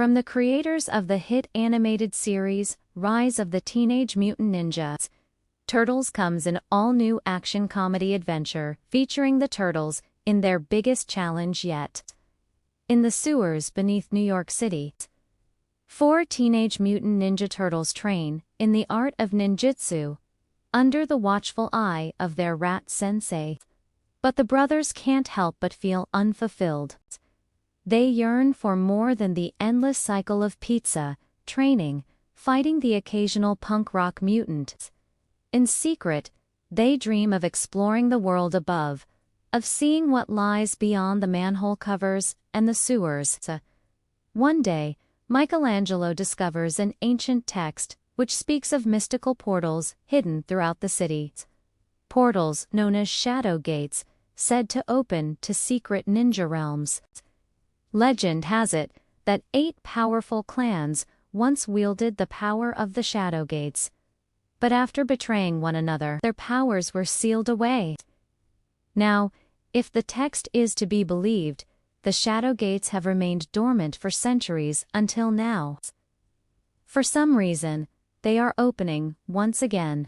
From the creators of the hit animated series, Rise of the Teenage Mutant Ninja Turtles comes an all-new action comedy adventure featuring the Turtles in their biggest challenge yet. In the sewers beneath New York City, 4 Teenage Mutant Ninja Turtles train in the art of ninjutsu, under the watchful eye of their rat sensei. But the brothers can't help but feel unfulfilled. They yearn for more than the endless cycle of pizza, training, fighting the occasional punk rock mutant. In secret, they dream of exploring the world above, of seeing what lies beyond the manhole covers and the sewers. One day, Michelangelo discovers an ancient text which speaks of mystical portals hidden throughout the city. Portals known as shadow gates, said to open to secret ninja realms. Legend has it that 8 powerful clans once wielded the power of the shadow gates. But after betraying one another, their powers were sealed away. Now, if the text is to be believed, the shadow gates have remained dormant for centuries until now. For some reason, they are opening once again,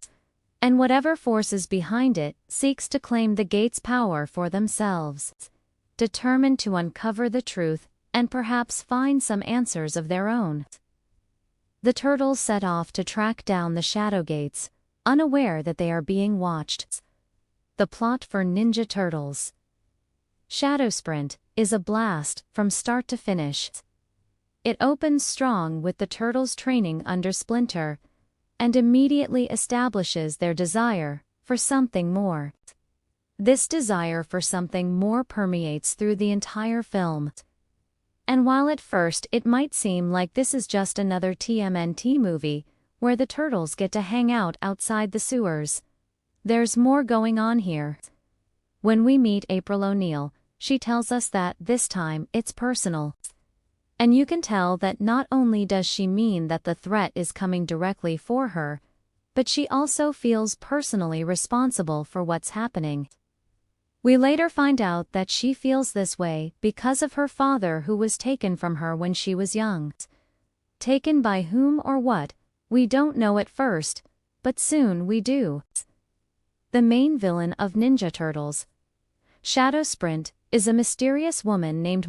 and whatever force is behind it seeks to claim the gate's power for themselves, determined to uncover the truth and perhaps find some answers of their own. The Turtles set off to track down the shadow gates, unaware that they are being watched. The plot for Ninja Turtles. Shadow Sprint is a blast from start to finish. It opens strong with the Turtles training under Splinter, and immediately establishes their desire for something more. This desire for something more permeates through the entire film. And while at first it might seem like this is just another TMNT movie, where the Turtles get to hang out outside the sewers, there's more going on here. When we meet April O'Neil, she tells us that this time it's personal. And you can tell that not only does she mean that the threat is coming directly for her, but she also feels personally responsible for what's happening. We later find out that she feels this way because of her father, who was taken from her when she was young. Taken by whom or what, we don't know at first, but soon we do. The main villain of Ninja Turtles, Shadow Sprint, is a mysterious woman named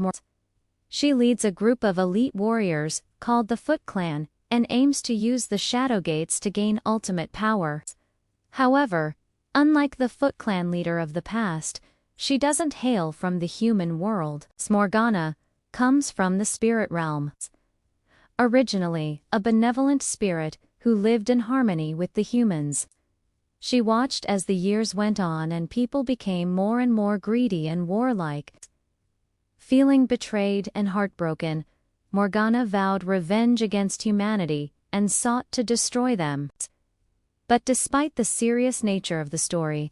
She leads a group of elite warriors called the Foot Clan and aims to use the Shadow Gates to gain ultimate power. However, unlike the Foot Clan leader of the past, she doesn't hail from the human world. Morgana comes from the spirit realm. Originally a benevolent spirit who lived in harmony with the humans. She watched as the years went on and people became more and more greedy and warlike. Feeling betrayed and heartbroken, Morgana vowed revenge against humanity and sought to destroy them. But despite the serious nature of the story,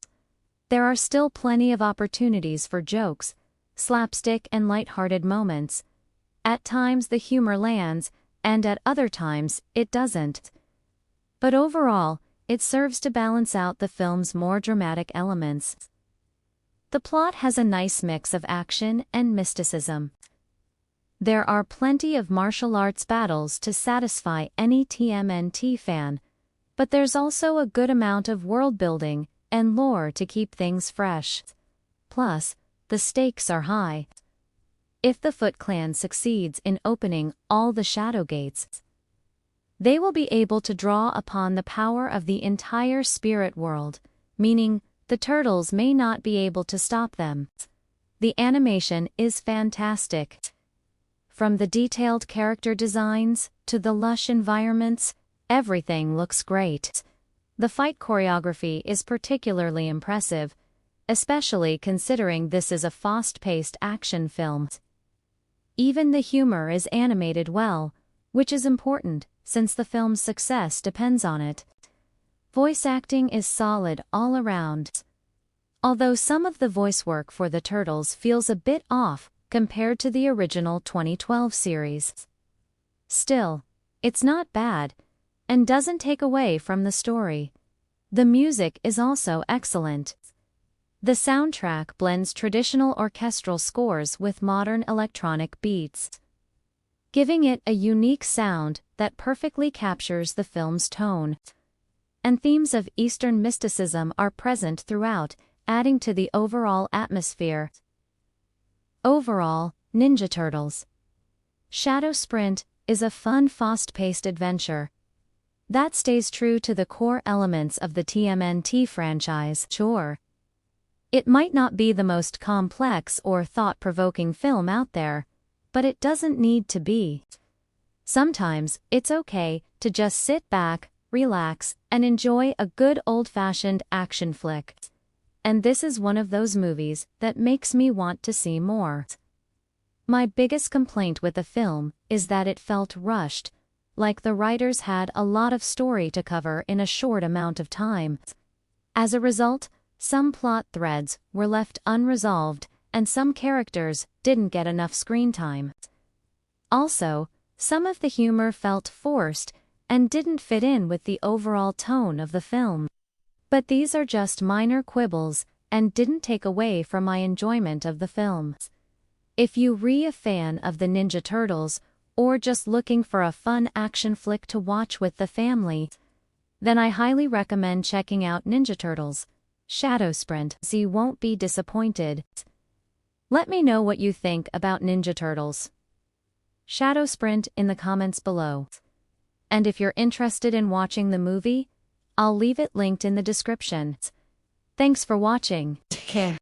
there are still plenty of opportunities for jokes, slapstick and light-hearted moments. At times the humor lands, and at other times it doesn't. But overall, it serves to balance out the film's more dramatic elements. The plot has a nice mix of action and mysticism. There are plenty of martial arts battles to satisfy any TMNT fan, but there's also a good amount of world-building and lore to keep things fresh. Plus, the stakes are high. If the Foot Clan succeeds in opening all the shadow gates, they will be able to draw upon the power of the entire spirit world, meaning the Turtles may not be able to stop them. The animation is fantastic. From the detailed character designs to the lush environments, everything looks great. The fight choreography is particularly impressive, especially considering this is a fast-paced action film. Even the humor is animated well, which is important since the film's success depends on it. Voice acting is solid all around. Although some of the voice work for the Turtles feels a bit off compared to the original 2012 series. Still, it's not bad, and doesn't take away from the story. The music is also excellent. The soundtrack blends traditional orchestral scores with modern electronic beats. giving it a unique sound that perfectly captures the film's tone. And themes of Eastern mysticism are present throughout, adding to the overall atmosphere. Overall, Ninja Turtles Shadow Sprint is a fun, fast-paced adventure that stays true to the core elements of the TMNT franchise. Sure, it might not be the most complex or thought-provoking film out there, but it doesn't need to be. Sometimes, it's okay to just sit back, relax, and enjoy a good old-fashioned action flick. And this is one of those movies that makes me want to see more. My biggest complaint with the film is that it felt rushed, like the writers had a lot of story to cover in a short amount of time. As a result, some plot threads were left unresolved, and some characters didn't get enough screen time. Also, some of the humor felt forced and didn't fit in with the overall tone of the film. But these are just minor quibbles and didn't take away from my enjoyment of the film. If you're a fan of the Ninja Turtles, or just looking for a fun action flick to watch with the family, then I highly recommend checking out Ninja Turtles: Shadow Sprint. So you won't be disappointed. Let me know what you think about Ninja Turtles: Shadow Sprint in the comments below. And if you're interested in watching the movie, I'll leave it linked in the description. Thanks for watching. Take care.